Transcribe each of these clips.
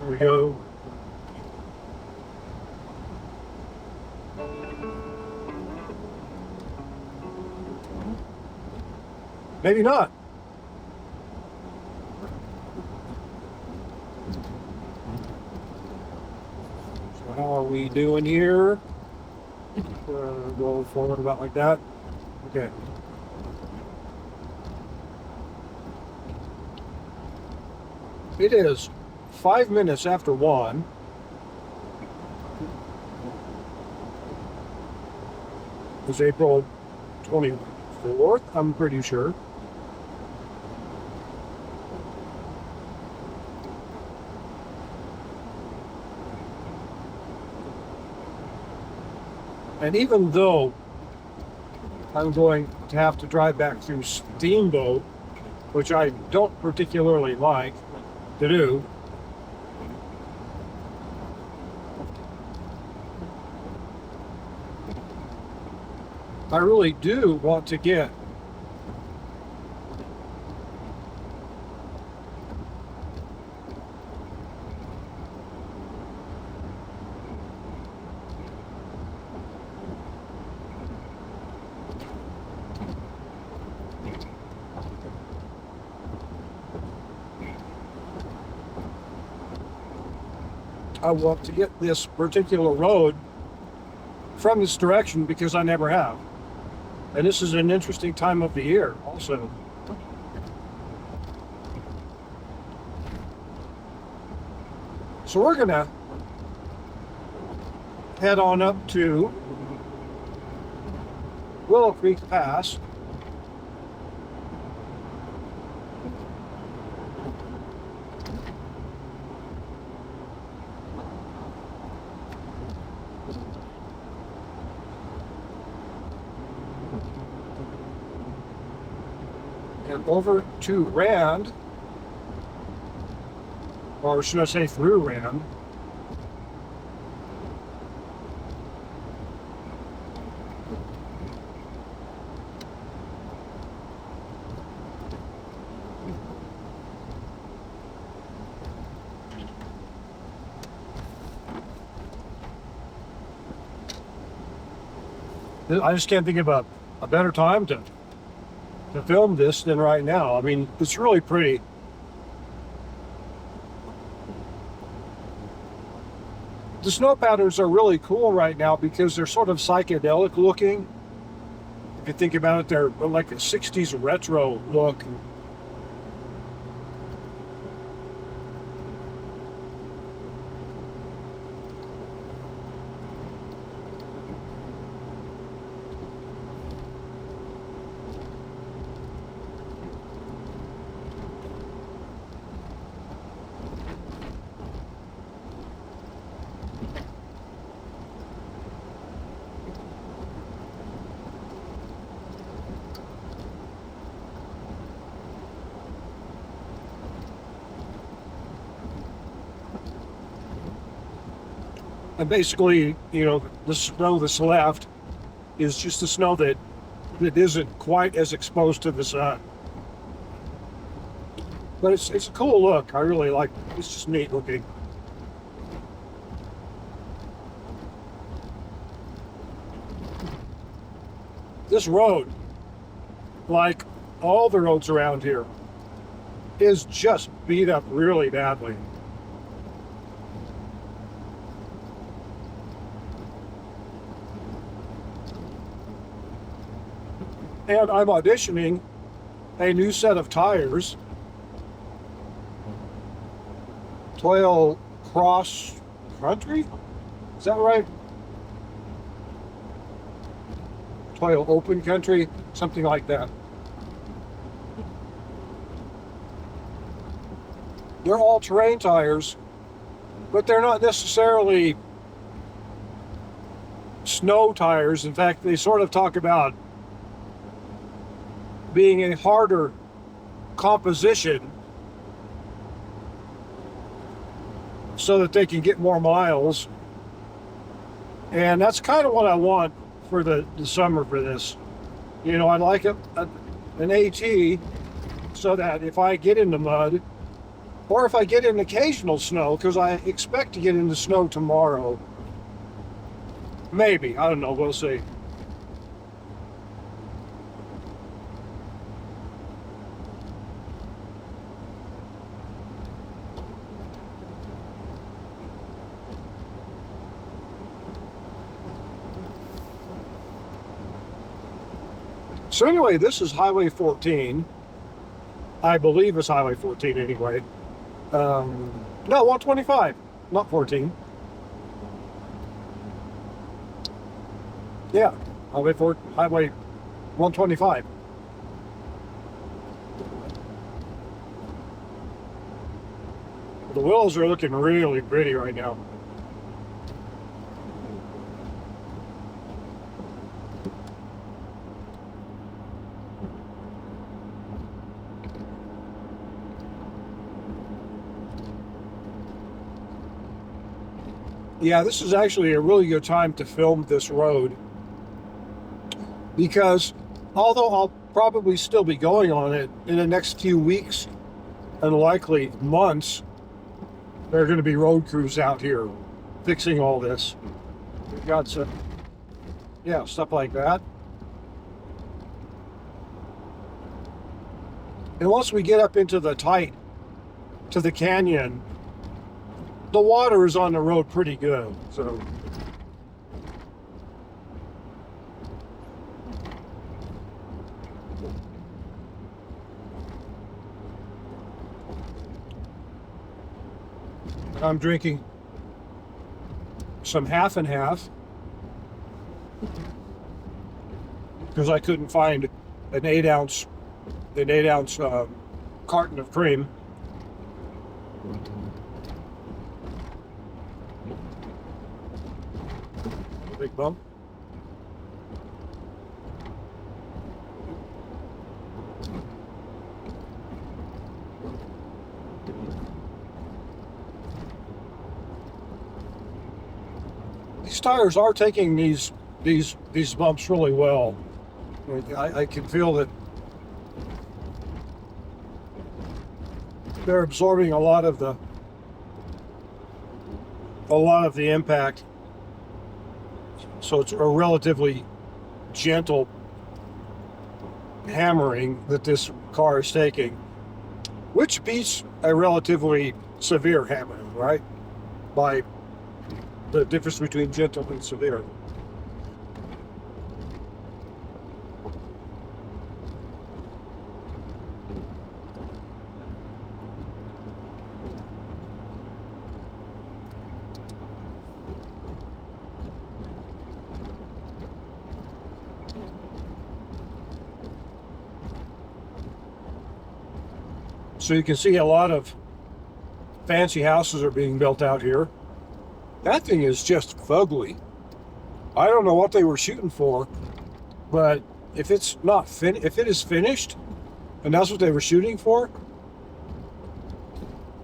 There we go. Maybe not. So how are we doing here? Go forward about like that. Okay. It is 5 minutes after 1. It's April 24th, I'm pretty sure. And even though I'm going to have to drive back through Steamboat, which I don't particularly like to do, I really do want to get this particular road from this direction because I never have. And this is an interesting time of the year also. So we're gonna head on up to Willow Creek Pass. And over to Rand, or should I say through Rand. I just can't think of a better time to film this than right now. I mean, it's really pretty. The snow patterns are really cool right now because they're sort of psychedelic looking. If you think about it, they're like a 60s retro look. And basically, you know, the snow that's left is just the snow that isn't quite as exposed to the sun. But it's a cool look. I really like it. It's just neat looking. This road, like all the roads around here, is just beat up really badly. And I'm auditioning a new set of tires. Toil Cross Country? Is that right? Toil Open Country? Something like that. They're all-terrain tires, but they're not necessarily snow tires. In fact, they sort of talk about being a harder composition so that they can get more miles. And that's kind of what I want for the summer for this. You know, I'd like an AT so that if I get in the mud Or if I get an occasional snow, because I expect to get into snow tomorrow. Maybe. I don't know. We'll see. So anyway, this is Highway 14. I believe it's Highway 14 anyway. No, 125, not 14. Yeah, Highway 125. The willows are looking really pretty right now. Yeah, this is actually a really good time to film this road because although I'll probably still be going on it in the next few weeks and likely months, there are going to be road crews out here fixing all this. We've got some, yeah, stuff like that. And once we get up into the to the canyon, the water is on the road pretty good, so. I'm drinking some half and half because I couldn't find an 8 ounce carton of cream. Big bump. These tires are taking these bumps really well. I can feel that they're absorbing a lot of the impact. So it's a relatively gentle hammering that this car is taking, which beats a relatively severe hammering, right? By the difference between gentle and severe. So you can see a lot of fancy houses are being built out here. That thing is just fugly. I don't know what they were shooting for, but if it's not if it is finished, and that's what they were shooting for,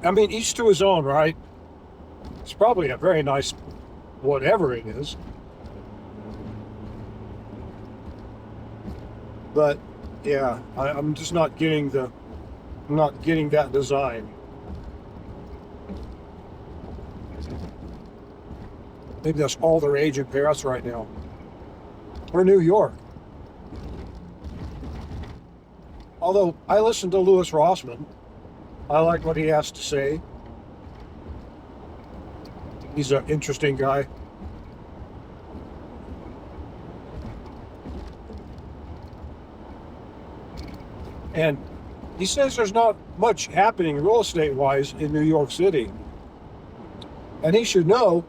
I mean, each to his own, right? It's probably a very nice, whatever it is. But yeah, I'm just not getting that design. Maybe that's all the rage in Paris right now, or New York. Although I listen to Louis Rossman, I like what he has to say. He's an interesting guy. And he says there's not much happening real estate-wise in New York City. And he should know,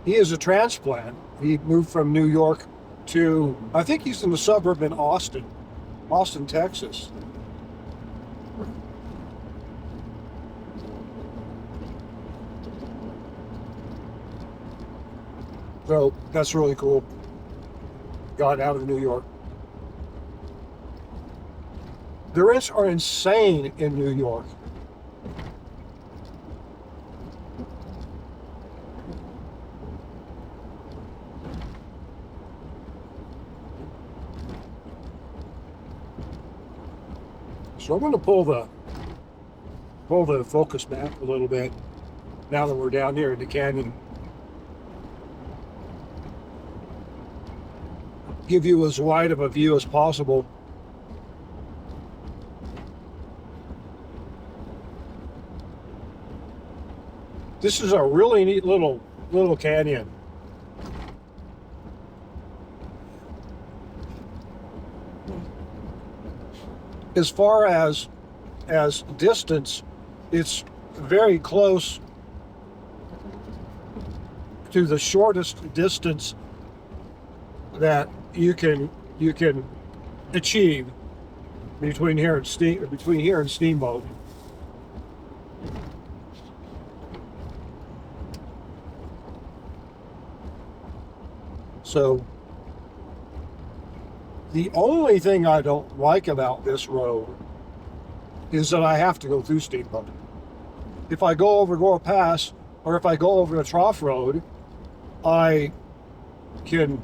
he is a transplant. He moved from New York to, I think he's in the suburb in Austin, Texas. So that's really cool. Got out of New York. The rents are insane in New York. So I'm going to pull pull the focus back a little bit now that we're down here in the canyon. Give you as wide of a view as possible. This is a really neat little canyon. As far as distance, it's very close to the shortest distance that you can achieve between here and Steamboat. So the only thing I don't like about this road is that I have to go through Steamboat. If I go over Gore Pass, or if I go over the Trough Road, I can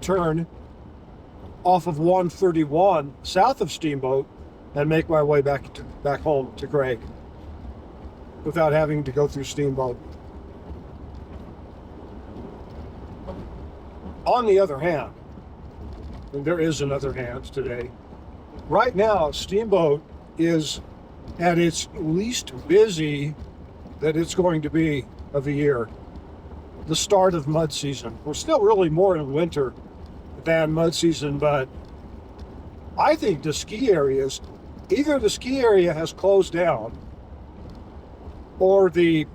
turn off of 131 south of Steamboat and make my way back home to Craig without having to go through Steamboat. On the other hand, and there is another hand today, right now Steamboat is at its least busy that it's going to be of the year. The start of mud season. We're still really more in winter than mud season, but I think the ski areas, either the ski area has closed down or the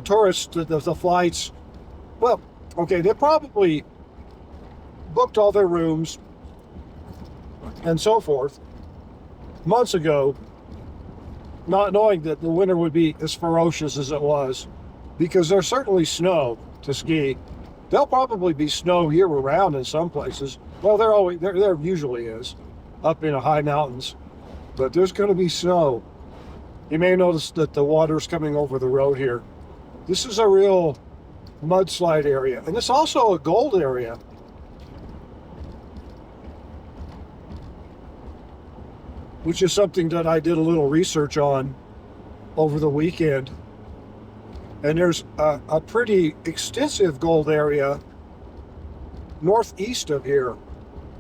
tourists, the flights, well, okay, they probably booked all their rooms and so forth months ago, not knowing that the winter would be as ferocious as it was, because there's certainly snow to ski. There'll probably be snow year round in some places. Well, there usually is up in the high mountains, but there's going to be snow. You may notice that the water's coming over the road here. This is a real mudslide area, and it's also a gold area. Which is something that I did a little research on over the weekend. And there's a pretty extensive gold area northeast of here,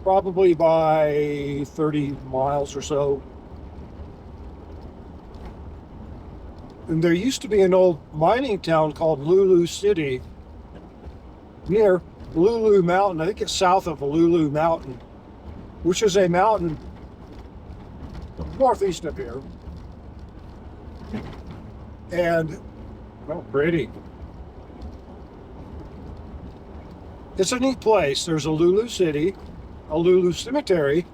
probably by 30 miles or so. And there used to be an old mining town called Lulu City near Lulu Mountain. I think it's south of Lulu Mountain, which is a mountain northeast of here. And, well, pretty. It's a neat place. There's a Lulu City, a Lulu Cemetery.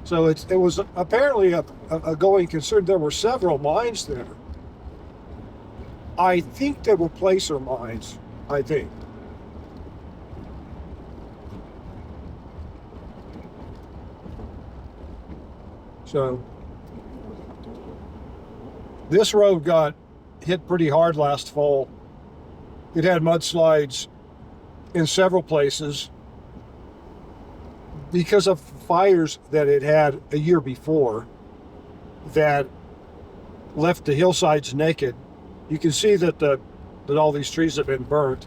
So it was apparently a going concern. There were several mines there. I think they were placer mines, I think. So this road got hit pretty hard last fall. It had mudslides in several places because of fires that it had a year before that left the hillsides naked. You can see that all these trees have been burnt.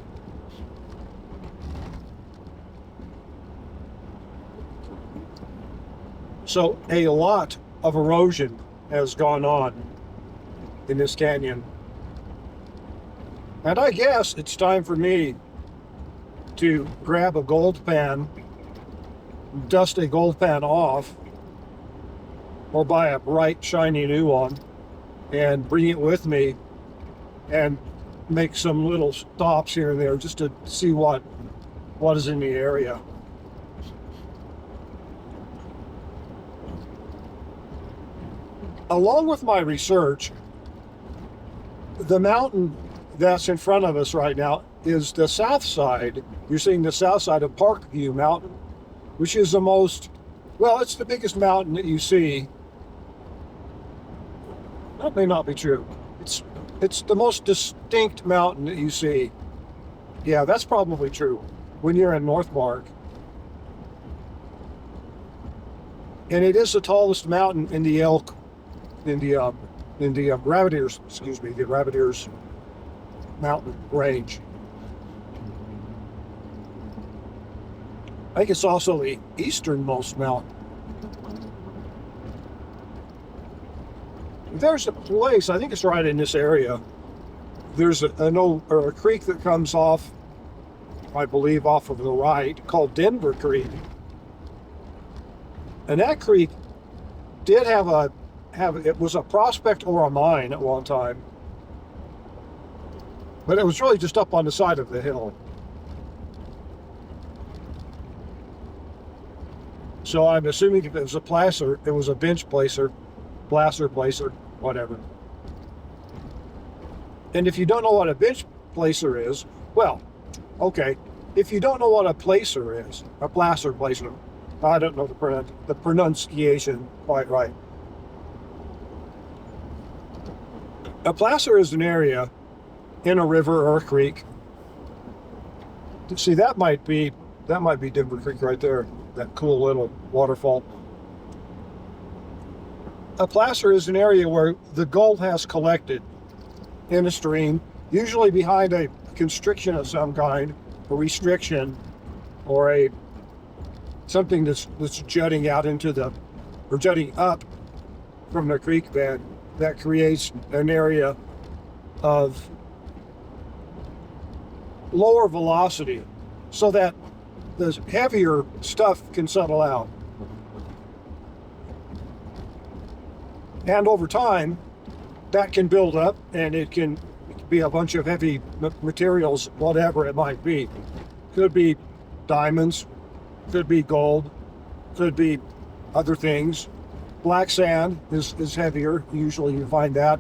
So a lot of erosion has gone on in this canyon. And I guess it's time for me to grab a gold pan, dust a gold pan off, or buy a bright, shiny new one, and bring it with me and make some little stops here and there just to see what is in the area. Along with my research, the mountain that's in front of us right now is the south side. You're seeing the south side of Parkview Mountain, which is the most, well, it's the biggest mountain that you see. That may not be true. It's the most distinct mountain that you see. Yeah, that's probably true when you're in North Park. And it is the tallest mountain in the in the Rabbit Ears, excuse me, the Rabbit Ears mountain range. I think it's also the easternmost mountain. There's a place, I think it's right in this area. There's a creek that comes off, I believe, off of the right, called Denver Creek. And that creek did it was a prospect or a mine at one time. But it was really just up on the side of the hill. So I'm assuming if it was a placer, it was a bench placer, placer, whatever. And if you don't know what a bench placer is, well, okay. If you don't know what a placer is, a placer, I don't know the pronunciation quite right. A placer is an area in a river or a creek. See, that might be Denver Creek right there, that cool little waterfall. A placer is an area where the gold has collected in a stream, usually behind a constriction of some kind, a restriction, or something that's jutting out or jutting up from the creek bed that creates an area of lower velocity so that the heavier stuff can settle out. And over time, that can build up, and it can be a bunch of heavy materials, whatever it might be. Could be diamonds, could be gold, could be other things. Black sand is heavier. Usually you find that.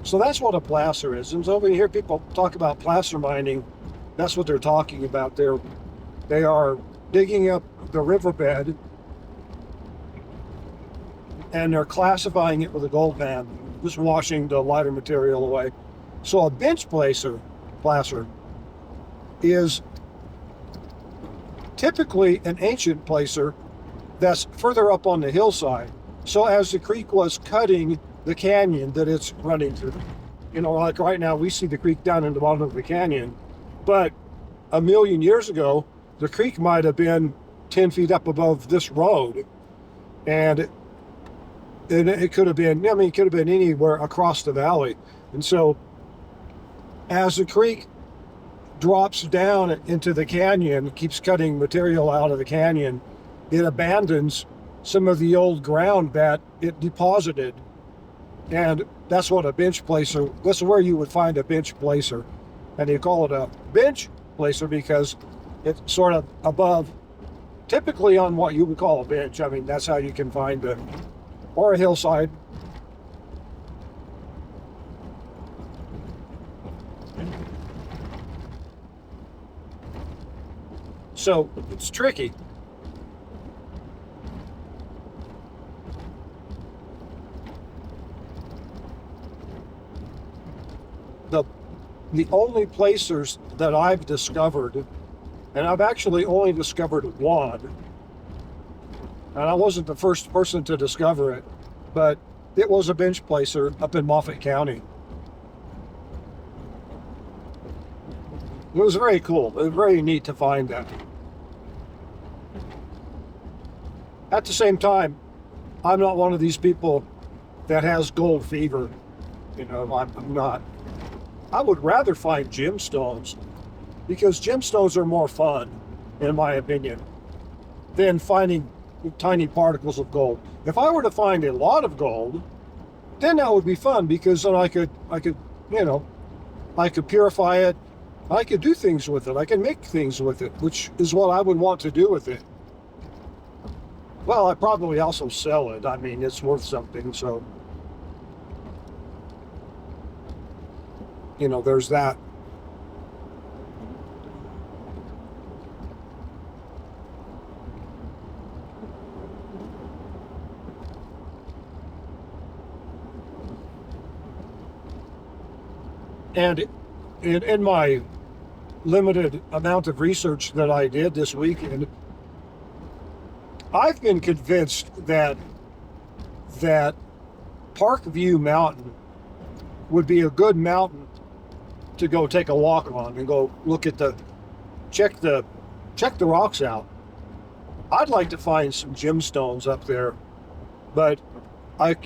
So that's what a placer is. And so when you hear people talk about placer mining, that's what they're talking about. They are digging up the riverbed and they're classifying it with a gold pan, just washing the lighter material away. So a bench placer is typically an ancient placer that's further up on the hillside. So as the creek was cutting the canyon that it's running through, like right now we see the creek down in the bottom of the canyon, but a million years ago, the creek might have been 10 feet up above this road. And it could have been, it could have been anywhere across the valley. And so as the creek drops down into the canyon, keeps cutting material out of the canyon, it abandons some of the old ground that it deposited. And that's what a bench placer, that's where you would find a bench placer. And you call it a bench placer because it's sort of above, typically on what you would call a bench. I mean, that's how you can find it. Or a hillside. So it's tricky. The only placers that I've discovered, and I've actually only discovered one, and I wasn't the first person to discover it, but it was a bench placer up in Moffat County. It was very cool. It was very neat to find that. At the same time, I'm not one of these people that has gold fever. I'm not. I would rather find gemstones because gemstones are more fun, in my opinion, than finding tiny particles of gold. If I were to find a lot of gold, then that would be fun because then I could purify it. I could do things with it. I can make things with it, which is what I would want to do with it. Well, I probably also sell it. I mean, it's worth something, so there's that. And in my limited amount of research that I did this weekend, I've been convinced that Parkview Mountain would be a good mountain to go take a walk on and go look at check the rocks out. I'd like to find some gemstones up there, but I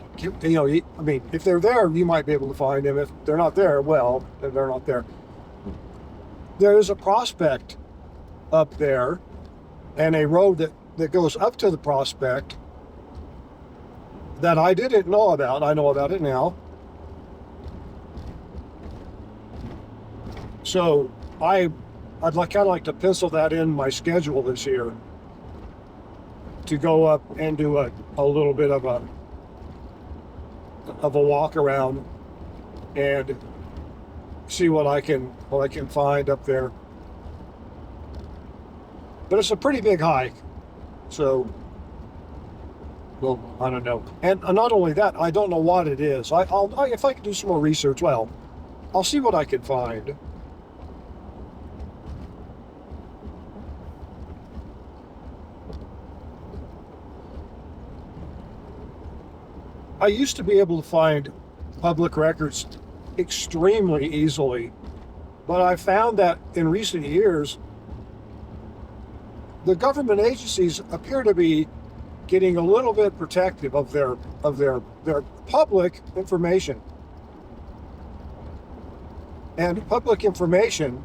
mean, if they're there, you might be able to find them. If they're not there, well, then they're not there. There is a prospect up there and a road that goes up to the prospect that I didn't know about. I know about it now. So I'd kind of like to pencil that in my schedule this year to go up and do a little bit of a walk around and see what I can find up there. But it's a pretty big hike, so well, I don't know. And not only that, I don't know what it is. If I can do some more research, well, I'll see what I can find. I used to be able to find public records extremely easily, but I found that in recent years, the government agencies appear to be getting a little bit protective of their public information. And public information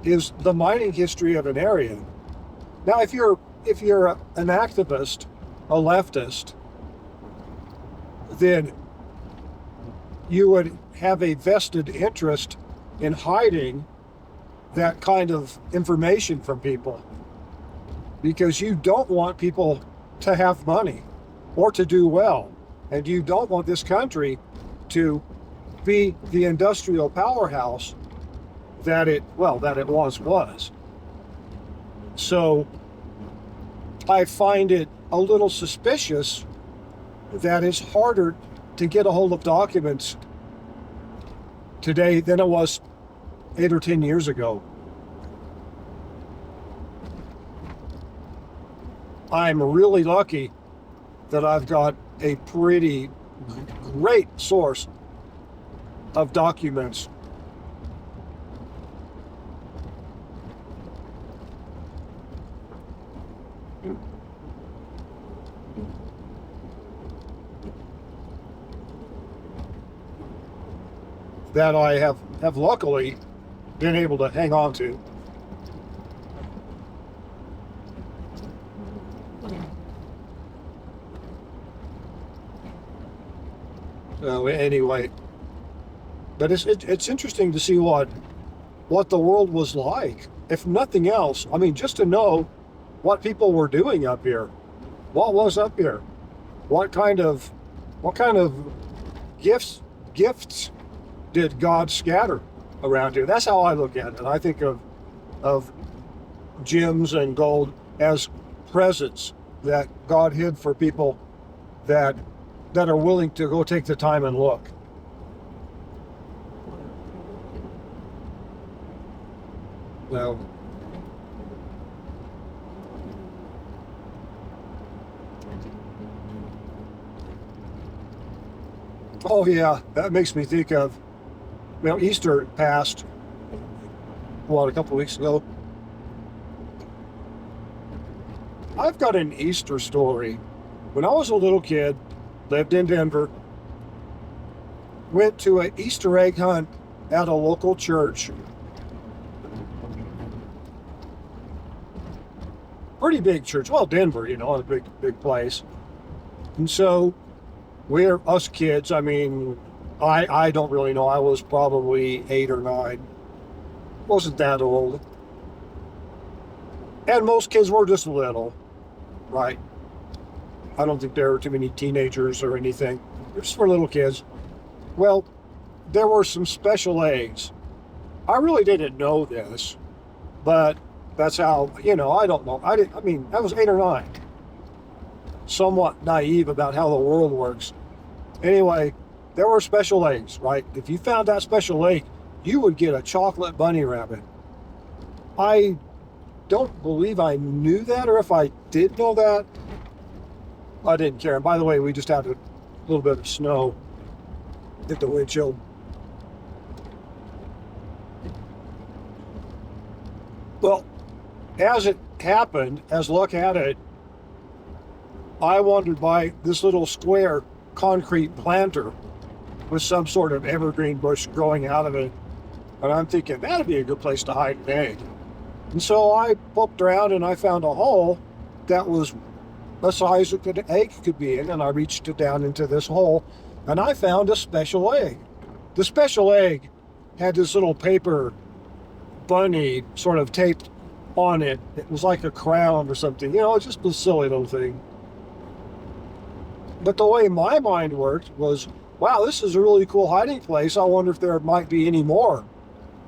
is the mining history of an area. Now, if you're an activist, a leftist, then you would have a vested interest in hiding that kind of information from people, because you don't want people to have money or to do well, and you don't want this country to be the industrial powerhouse that it once was. So I find it a little suspicious that it's harder to get a hold of documents today than it was 8 or 10 years ago. I'm really lucky that I've got a pretty great source of documents. That I have luckily been able to hang on to. So anyway, but it's interesting to see what the world was like. If nothing else, I mean, just to know what people were doing up here. What was up here? What kind of gifts did God scatter around here? That's how I look at it. I think of gems and gold as presents that God hid for people that are willing to go take the time and look. Well, oh yeah, that makes me think of, well, Easter passed, a couple of weeks ago. I've got an Easter story. When I was a little kid, lived in Denver, went to an Easter egg hunt at a local church. Pretty big church. Well, Denver, a big place. And so we're us kids. I mean, I don't really know. I was probably 8 or 9. Wasn't that old. And most kids were just little, right? I don't think there were too many teenagers or anything. Just for little kids. Well, there were some special eggs. I really didn't know this, but that's how, I don't know. I was 8 or 9. Somewhat naive about how the world works. Anyway, there were special eggs, right? If you found that special egg, you would get a chocolate bunny rabbit. I don't believe I knew that, or if I did know that, I didn't care. And by the way, we just had little bit of snow hit the windshield. Well, as it happened, as luck had it, I wandered by this little square concrete planter with some sort of evergreen bush growing out of it. And I'm thinking, that'd be a good place to hide an egg. And so I poked around and I found a hole that was the size that the egg could be in. And I reached it down into this hole and I found a special egg. The special egg had this little paper bunny sort of taped on it. It was like a crown or something, you know, just a silly little thing. But the way my mind worked was, wow, this is a really cool hiding place. I wonder if there might be any more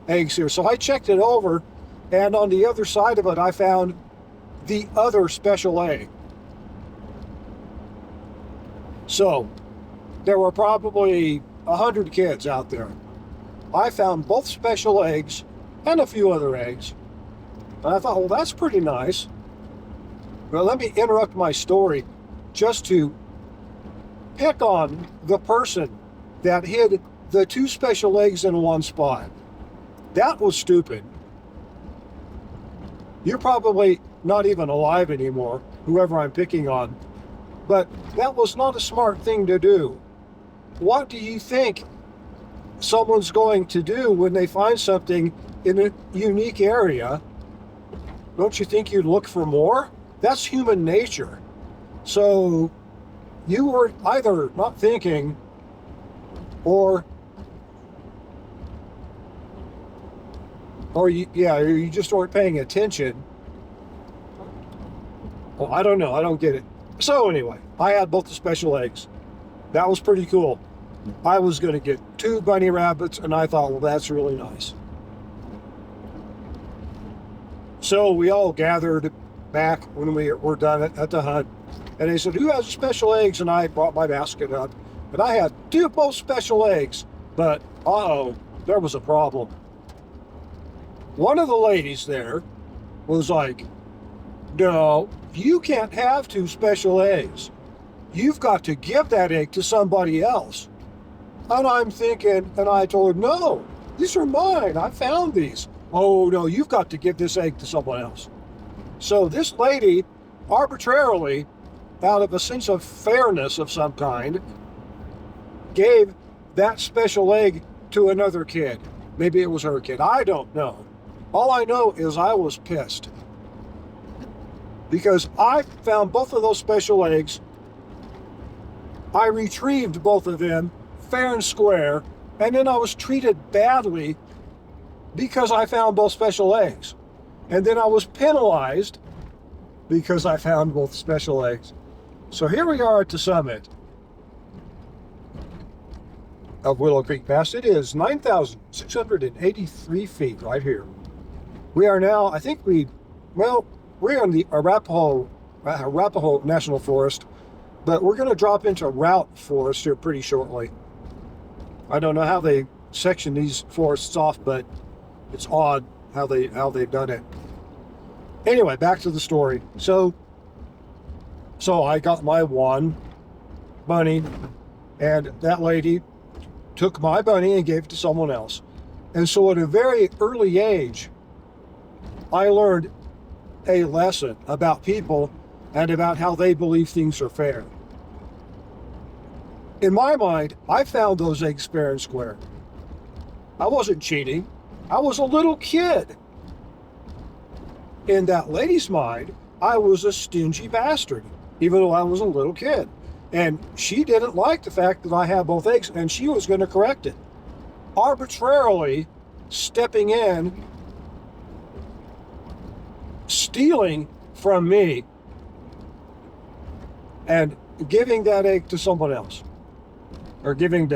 eggs here. So I checked it over, and on the other side of it, I found the other special egg. So there were probably 100 kids out there. I found both special eggs and a few other eggs. And I thought, well, that's pretty nice. Well, let me interrupt my story just to pick on the person that hid the two special eggs in one spot. That was stupid. You're probably not even alive anymore, whoever I'm picking on. But that was not a smart thing to do. What do you think someone's going to do when they find something in a unique area? Don't you think you'd look for more? That's human nature. So you were either not thinking or you just weren't paying attention. Well, I don't know. I don't get it. So anyway, I had both the special eggs. That was pretty cool. I was going to get 2 bunny rabbits, and I thought, well, that's really nice. So we all gathered back when we were done at the hunt. And they said, who has special eggs? And I brought my basket up. And I had 2 both special eggs. But, there was a problem. One of the ladies there was like, no, you can't have 2 special eggs. You've got to give that egg to somebody else. And I'm thinking, and I told her, no, these are mine. I found these. Oh, no, you've got to give this egg to someone else. So this lady arbitrarily, out of a sense of fairness of some kind, gave that special egg to another kid. Maybe it was her kid. I don't know. All I know is I was pissed. Because I found both of those special eggs. I retrieved both of them, fair and square, and then I was treated badly because I found both special eggs. And then I was penalized because I found both special eggs. So here we are at the summit of Willow Creek Pass. It is 9,683 feet right here. We are now, I think we're in the Arapahoe National Forest, but we're going to drop into Route Forest here pretty shortly. I don't know how they section these forests off, but it's odd how they've done it. Anyway, back to the story. So I got my one bunny, and that lady took my bunny and gave it to someone else. And so at a very early age, I learned a lesson about people and about how they believe things are fair. In my mind, I found those eggs fair and square. I wasn't cheating. I was a little kid. In that lady's mind, I was a stingy bastard, even though I was a little kid. And she didn't like the fact that I had both eggs, and she was going to correct it. Arbitrarily stepping in, stealing from me, and giving that egg to someone else. Or giving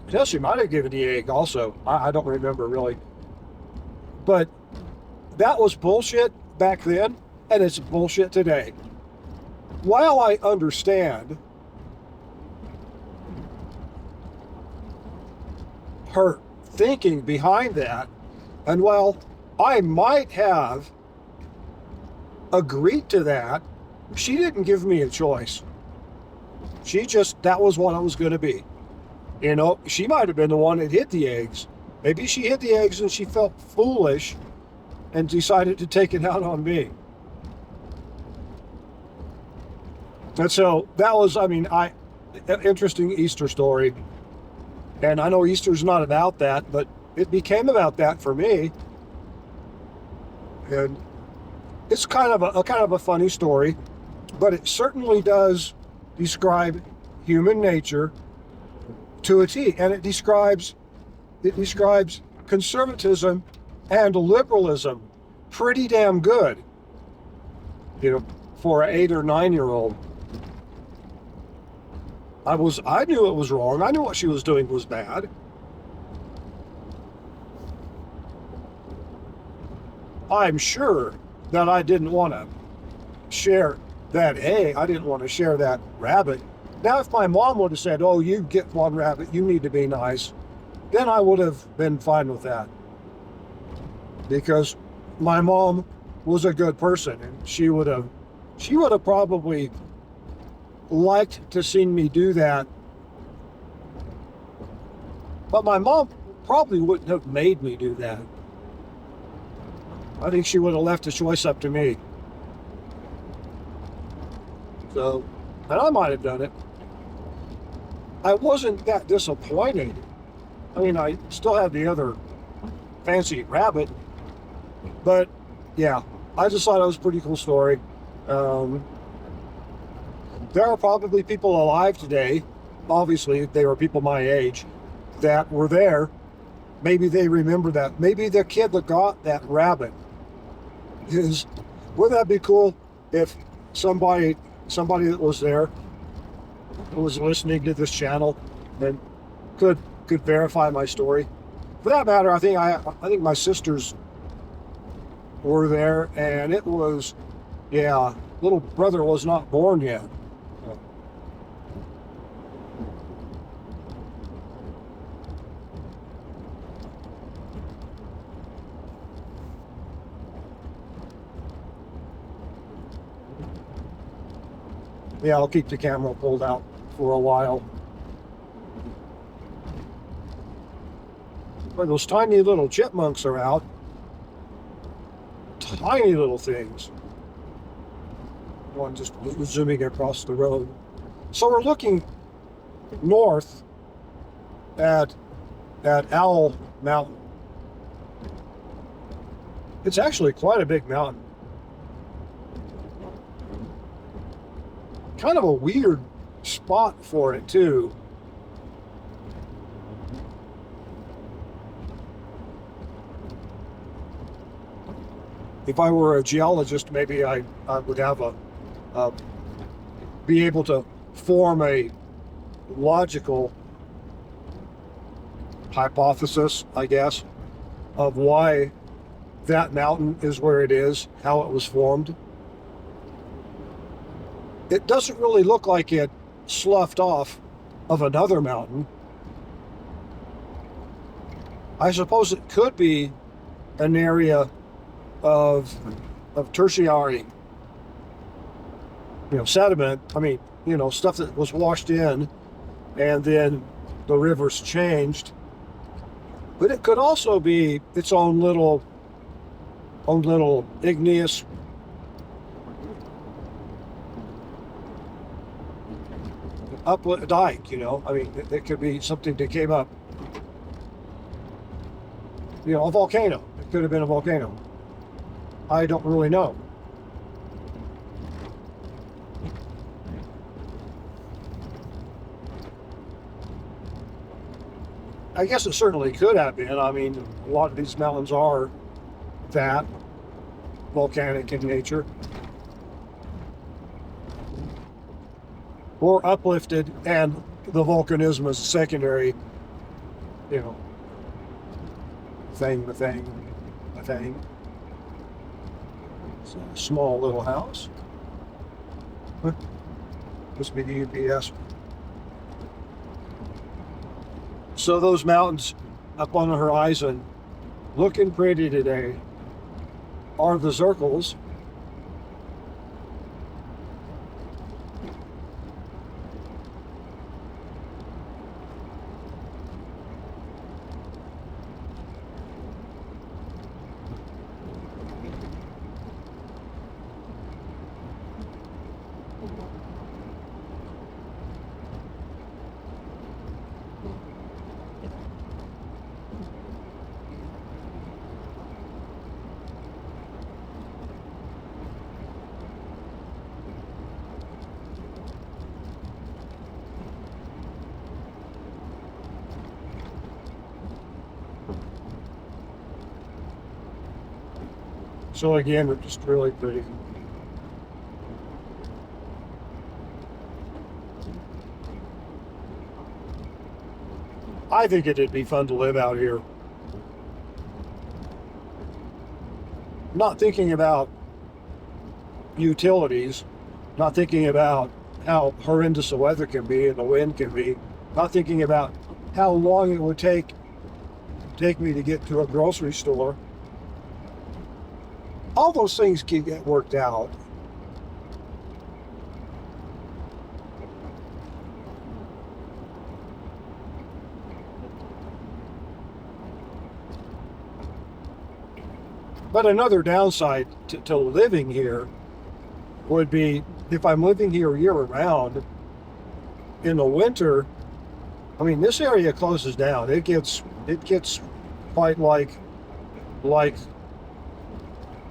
yes, she might have given the egg also. I don't remember really. But that was bullshit back then, and it's bullshit today. While I understand her thinking behind that, and while I might have agreed to that She didn't give me a choice. She just, that was what it was going to be. You know, she might have been the one that hid the eggs. Maybe she hid the eggs and she felt foolish and decided to take it out on me. And so that was, I mean, an interesting Easter story. And I know Easter's not about that, but it became about that for me. And it's kind of a funny story, but it certainly does describe human nature to a T. And it describes conservatism and liberalism pretty damn good, you know, for an 8 or 9 year old. I knew it was wrong. I knew what she was doing was bad. I'm sure that I didn't want to share that egg. I didn't want to share that rabbit. Now, if my mom would have said, "Oh, you get one rabbit, you need to be nice," then I would have been fine with that. Because my mom was a good person, and she would have probably liked to see me do that. But my mom probably wouldn't have made me do that. I think she would have left the choice up to me. So, and I might have done it. I wasn't that disappointed. I mean, I still had the other fancy rabbit, but yeah, I just thought it was a pretty cool story. There are probably people alive today, obviously they were people my age, that were there. Maybe they remember that. Maybe the kid that got that rabbit wouldn't that be cool if somebody that was there, who was listening to this channel, and could verify my story. For that matter, I think my sisters were there, and it was, yeah, little brother was not born yet. Yeah, I'll keep the camera pulled out for a while. But those tiny little chipmunks are out. Tiny little things. One just zooming across the road. So we're looking north at Owl Mountain. It's actually quite a big mountain. Kind of a weird spot for it too. If I were a geologist, maybe I would have be able to form a logical hypothesis, I guess, of why that mountain is where it is, how it was formed. It doesn't really look like it sloughed off of another mountain. I suppose it could be an area of tertiary, sediment. I mean, stuff that was washed in and then the rivers changed. But it could also be its own little igneous upland dike, I mean, it could be something that came up. A volcano. It could have been a volcano. I don't really know. I guess it certainly could have been. I mean, a lot of these mountains are that volcanic in nature. Or uplifted, and the volcanism is a secondary, thing. It's a small little house. Must be the UPS. So those mountains up on the horizon, looking pretty today, are the Zirkles. So again, it's just really pretty. I think it'd be fun to live out here. Not thinking about utilities, not thinking about how horrendous the weather can be and the wind can be, not thinking about how long it would take me to get to a grocery store. All those things can get worked out. But another downside to living here would be if I'm living here year round, in the winter, I mean, this area closes down. It gets quite like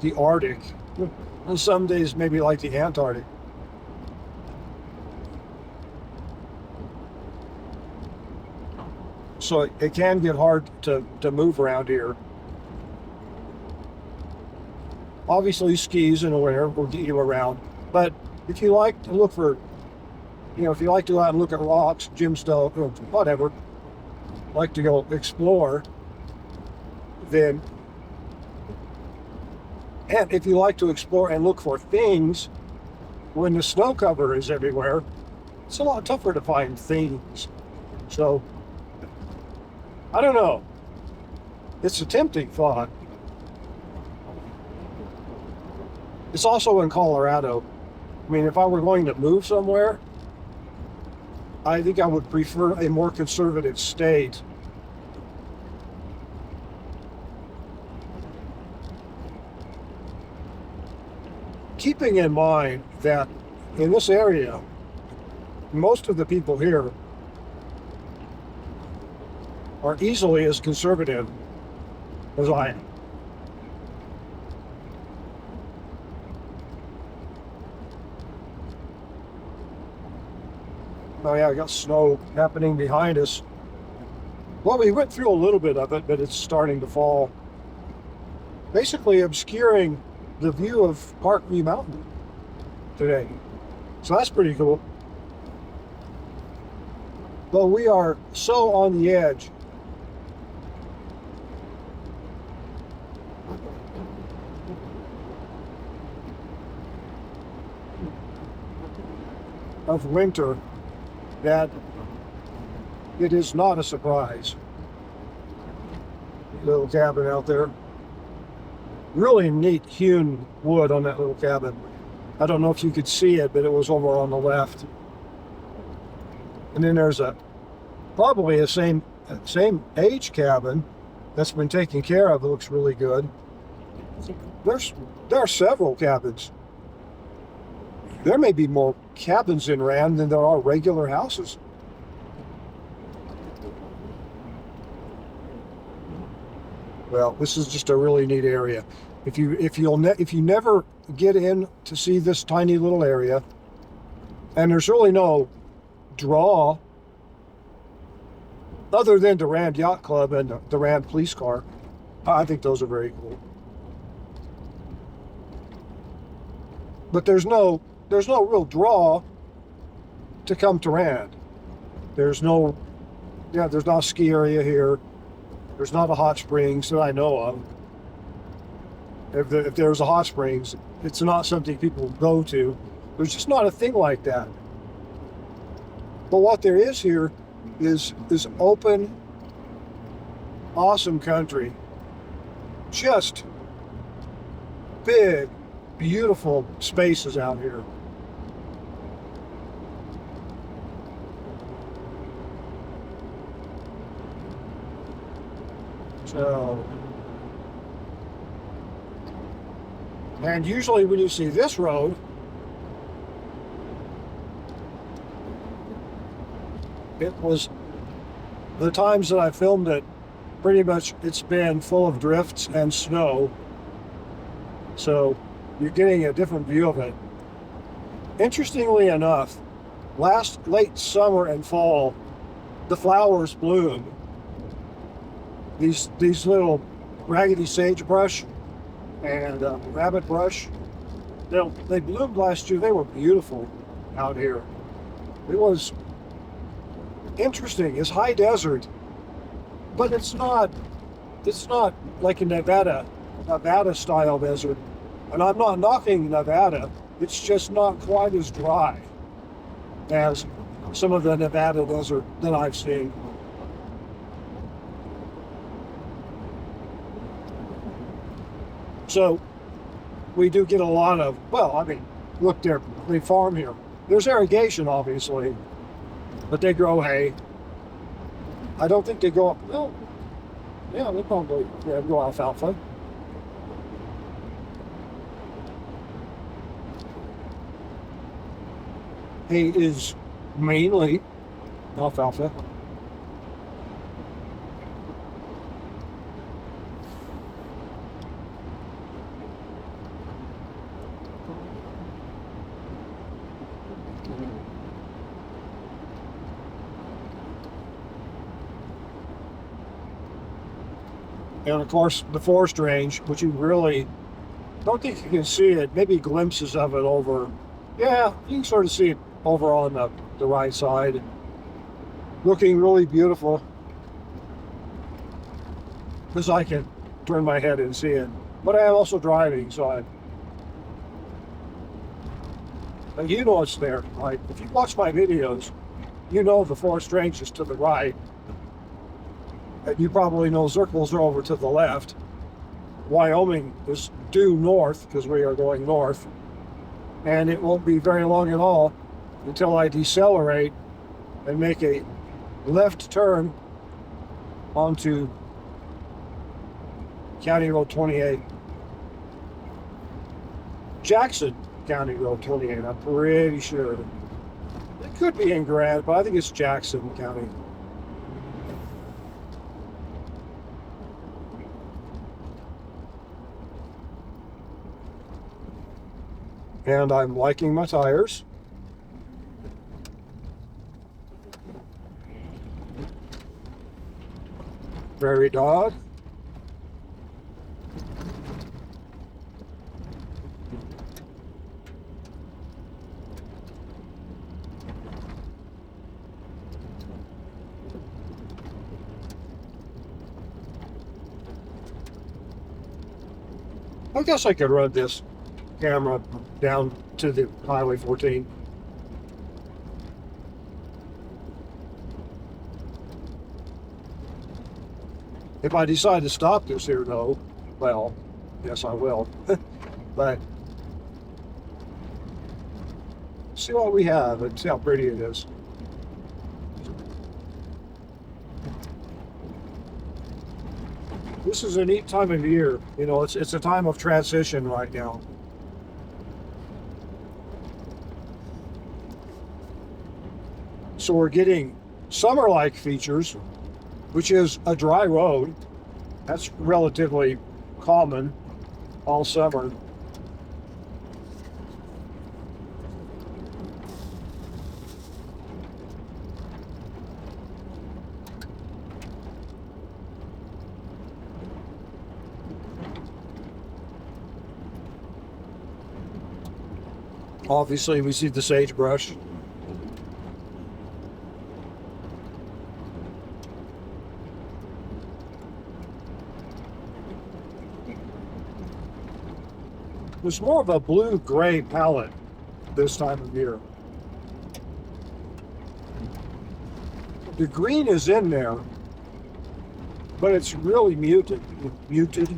the Arctic, and some days maybe like the Antarctic. So it can get hard to move around here. Obviously, skis in the winter will get you around. But if you like to look for, if you like to go out and look at rocks, gemstones, or whatever, like to go explore, then, and if you like to explore and look for things, when the snow cover is everywhere, it's a lot tougher to find things. So, I don't know. It's a tempting thought. It's also in Colorado. I mean, if I were going to move somewhere, I think I would prefer a more conservative state. Keeping in mind that in this area, most of the people here are easily as conservative as I am. Oh yeah, I got snow happening behind us. Well, we went through a little bit of it, but it's starting to fall. Basically obscuring the view of Parkview Mountain today. So that's pretty cool. But we are so on the edge. Of winter that it is not a surprise. Little cabin out there. Really neat hewn wood on that little cabin. I don't know if you could see it, but it was over on the left. And then there's probably a same age cabin that's been taken care of. It looks really good. There are several cabins. There may be more cabins in Rand than there are regular houses. Well, this is just a really neat area. If you never get in to see this tiny little area, and there's really no draw other than the Rand Yacht Club and the Rand police car, I think those are very cool. But there's no real draw to come to Rand. There's not a ski area here. There's not a hot springs that I know of. If there's a hot springs, it's not something people go to. There's just not a thing like that. But what there is here is open, awesome country. Just big, beautiful spaces out here. So, and usually when you see this road, it was the times that I filmed it, pretty much it's been full of drifts and snow. So you're getting a different view of it. Interestingly enough, late summer and fall, the flowers bloom. These little raggedy sagebrush, and rabbit brush. They bloomed last year. They were beautiful out here. It was interesting. It's high desert, but it's not. It's not like a Nevada style desert. And I'm not knocking Nevada. It's just not quite as dry as some of the Nevada desert that I've seen. So we do get a lot of, well, I mean, look there, they farm here. There's irrigation, obviously, but they grow hay. I don't think they go up, well, yeah, they probably grow alfalfa. Hay is mainly alfalfa. And of course, the forest range, which you really don't think you can see it, maybe glimpses of it over. Yeah, you can sort of see it over on the right side. Looking really beautiful. Because I can turn my head and see it. But I am also driving, so you know it's there. Like, if you watch my videos, you know the forest range is to the right. And you probably know Zirkles are over to the left. Wyoming is due north because we are going north. And it won't be very long at all until I decelerate and make a left turn onto County Road 28. Jackson County Road 28, I'm pretty sure. It could be in Grand, but I think it's Jackson County. And I'm liking my tires. Prairie dog. I guess I could run this camera down to the Highway 14. If I decide to stop this here, though, well, yes, I will. But see what we have and see how pretty it is. This is a neat time of year. You know, it's a time of transition right now. So we're getting summer-like features, which is a dry road. That's relatively common all summer. Obviously, we see the sagebrush. It's more of a blue-gray palette this time of year. The green is in there, but it's really muted. Muted.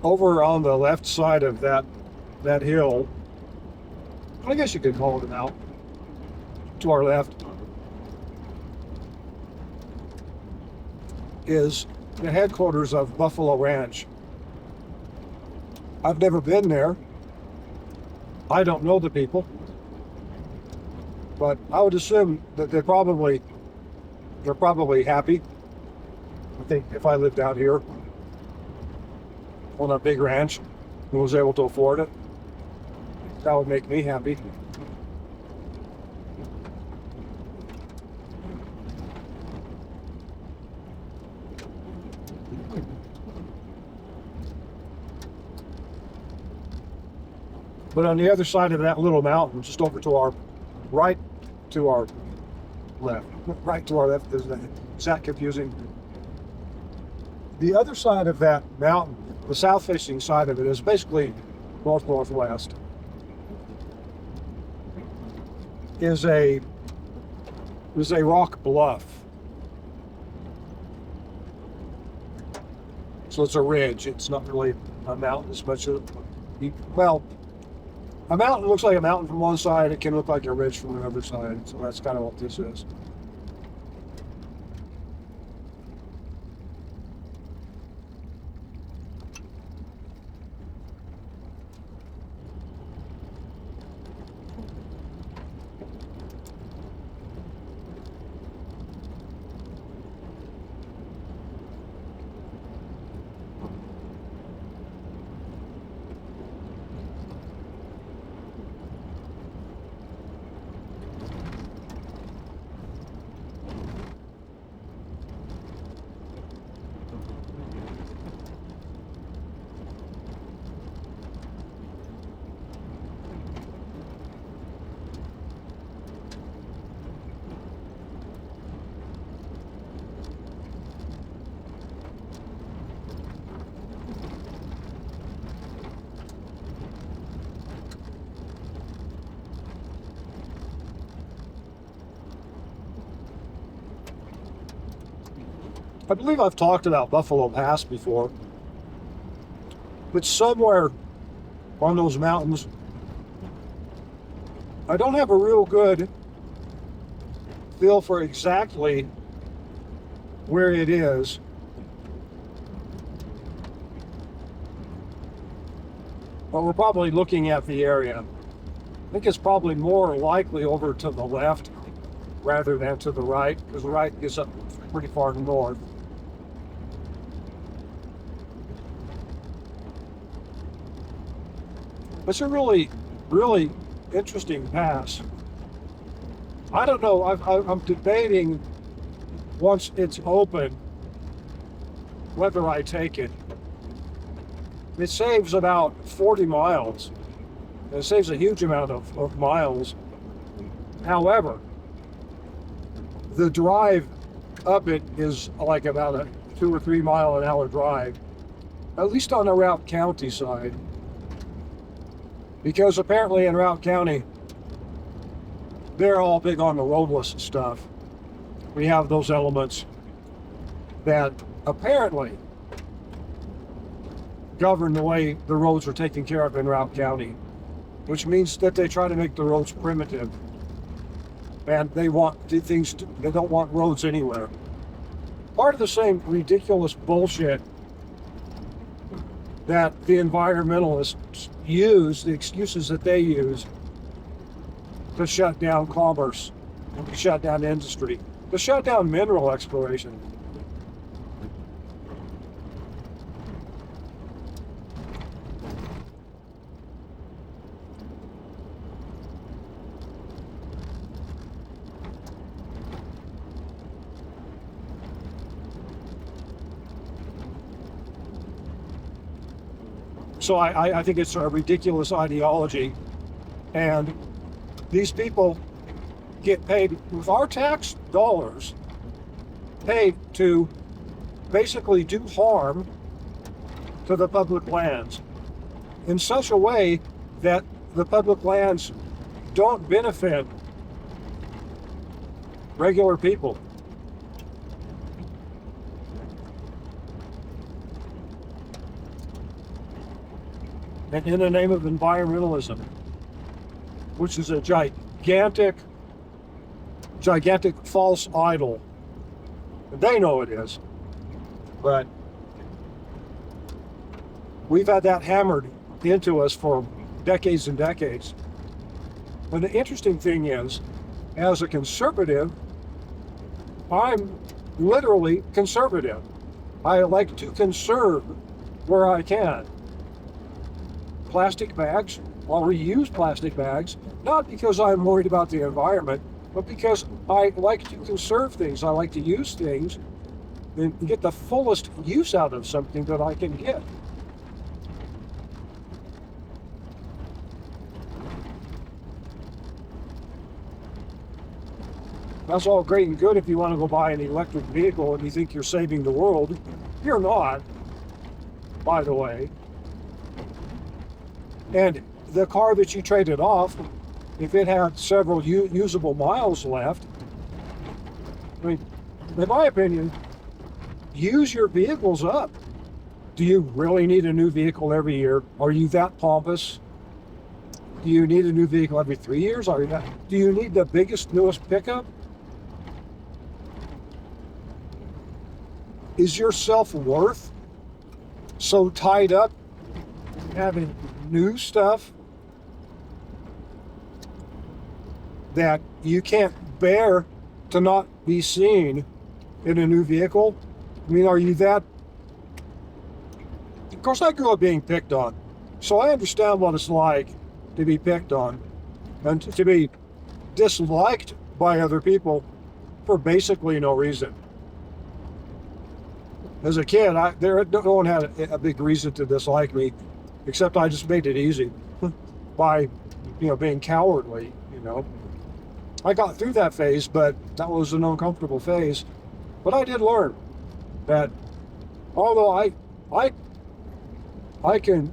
Over on the left side of that hill, I guess you could call it a mountain, to our left is the headquarters of Buffalo Ranch. I've never been there. I don't know the people, but I would assume that they're probably happy. I think if I lived out here on a big ranch and was able to afford it, that would make me happy. But on the other side of that little mountain, just over to our right, to our left, right to our left, is that confusing? The other side of that mountain, the south-facing side of it, is basically north-northwest. Is a rock bluff. So it's a ridge. It's not really a mountain as much as, well, a mountain looks like a mountain from one side. It can look like a ridge from the other side. So that's kind of what this is. I believe I've talked about Buffalo Pass before, but somewhere on those mountains, I don't have a real good feel for exactly where it is. But we're probably looking at the area. I think it's probably more likely over to the left rather than to the right, because the right gets up pretty far north. It's a really, really interesting pass. I don't know, I'm debating once it's open whether I take it. It saves about 40 miles. It saves a huge amount of miles. However, the drive up it is like about a 2 or 3 mile an hour drive, at least on the Routt County side. Because apparently in Routt County, they're all big on the roadless stuff. We have those elements that apparently govern the way the roads are taken care of in Routt County, which means that they try to make the roads primitive. And they want things, they don't want roads anywhere. Part of the same ridiculous bullshit that the environmentalists use, the excuses that they use to shut down commerce, to shut down industry, to shut down mineral exploration. So I think it's a ridiculous ideology. And these people get paid with our tax dollars, paid to basically do harm to the public lands in such a way that the public lands don't benefit regular people. And in the name of environmentalism, which is a gigantic false idol. They know it is, but we've had that hammered into us for decades and decades. And the interesting thing is, as a conservative, I'm literally conservative. I like to conserve where I can. Plastic bags, I'll reuse plastic bags, not because I'm worried about the environment, but because I like to conserve things. I like to use things and get the fullest use out of something that I can get. That's all great and good if you want to go buy an electric vehicle and you think you're saving the world. You're not, by the way. And the car that you traded off, if it had several usable miles left, I mean, in my opinion, use your vehicles up. Do you really need a new vehicle every year? Are you that pompous? Do you need a new vehicle every 3 years? Do you need the biggest, newest pickup? Is your self-worth so tied up having new stuff that you can't bear to not be seen in a new vehicle? I mean, are you that? Of course, I grew up being picked on, so I understand what it's like to be picked on and to be disliked by other people for basically no reason. As a kid, no one had a big reason to dislike me, except I just made it easy by, being cowardly. I got through that phase, but that was an uncomfortable phase. But I did learn that although I can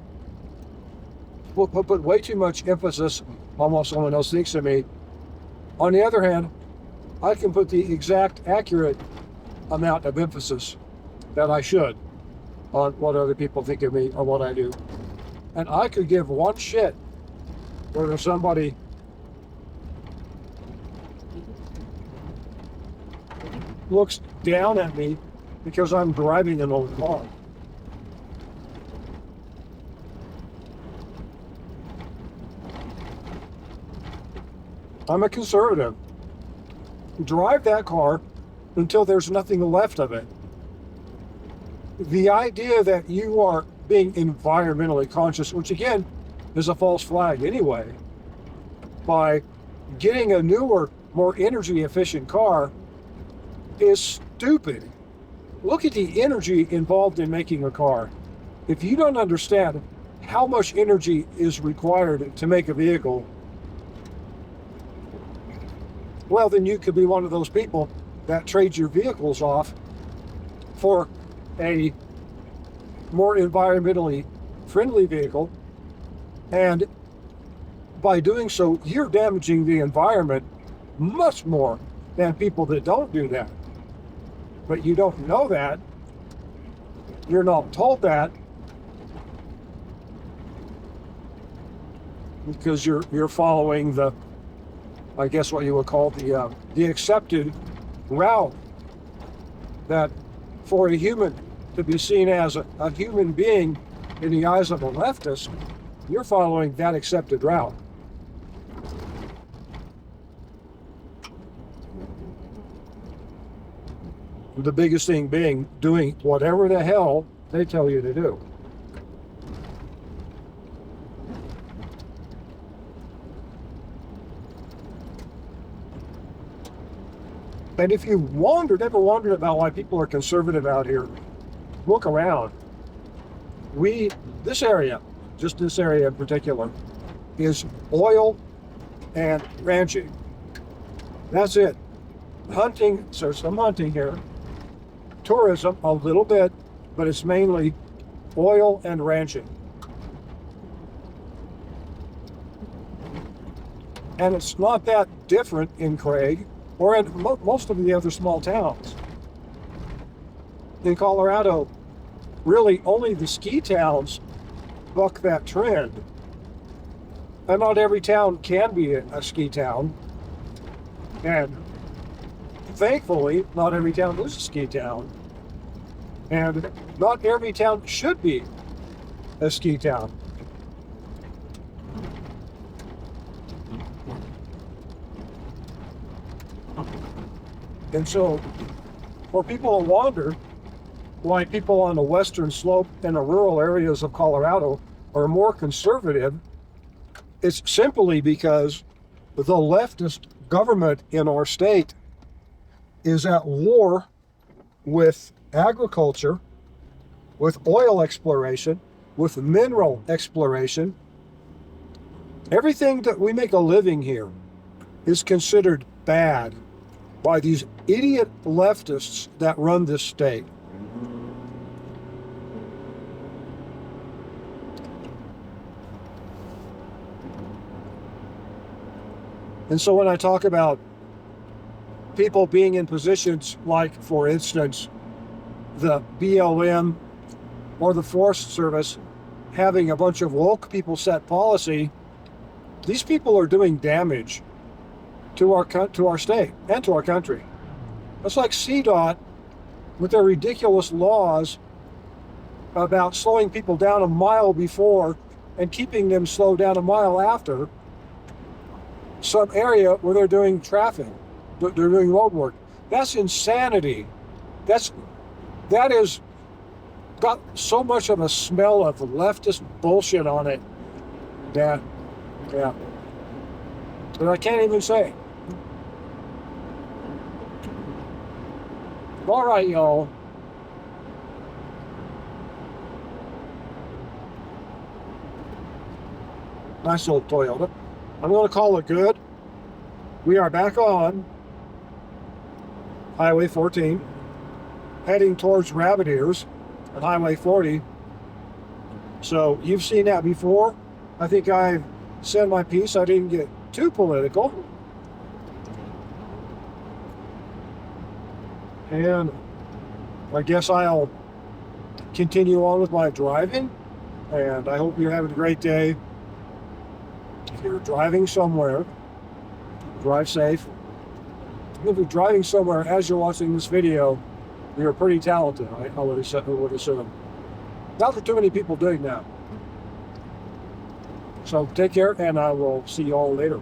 put way too much emphasis on what someone else thinks of me, on the other hand, I can put the exact accurate amount of emphasis that I should on what other people think of me or what I do. And I could give one shit whether somebody looks down at me because I'm driving an old car. I'm a conservative. Drive that car until there's nothing left of it. The idea that you are being environmentally conscious, which again is a false flag anyway, by getting a newer, more energy efficient car is stupid. Look at the energy involved in making a car. If you don't understand how much energy is required to make a vehicle, well, then you could be one of those people that trades your vehicles off for a more environmentally friendly vehicle, and by doing so, you're damaging the environment much more than people that don't do that. But you don't know that. You're not told that because you're following the, I guess what you would call the accepted route, that for a human to be seen as a human being in the eyes of a leftist, you're following that accepted route. The biggest thing being doing whatever the hell they tell you to do. And if you ever wondered about why people are conservative out here, look around. This area, just this area in particular, is oil and ranching. That's it. Hunting, so some hunting here. Tourism, a little bit, but it's mainly oil and ranching. And it's not that different in Craig or in most of the other small towns. In Colorado, really only the ski towns buck that trend. And not every town can be a ski town. And thankfully, not every town is a ski town. And not every town should be a ski town. And so, for people who wonder why people on the western slope and the rural areas of Colorado are more conservative, it's simply because the leftist government in our state is at war with agriculture, with oil exploration, with mineral exploration. Everything that we make a living here is considered bad by these idiot leftists that run this state. And so when I talk about people being in positions like, for instance, the BLM or the Forest Service having a bunch of woke people set policy, these people are doing damage to our state and to our country. It's like CDOT with their ridiculous laws about slowing people down a mile before and keeping them slowed down a mile after some area where they're doing traffic, they're doing road work. That's insanity. That is got so much of a smell of leftist bullshit on it that I can't even say. All right, y'all. Nice old Toyota. I'm going to call it good. We are back on Highway 14, heading towards Rabbit Ears on Highway 40. So you've seen that before. I think I've said my piece. I didn't get too political. And I guess I'll continue on with my driving. And I hope you're having a great day. If you're driving somewhere, drive safe. If you're driving somewhere as you're watching this video, you're pretty talented, I would assume. Not that too many people doing that. So take care, and I will see you all later.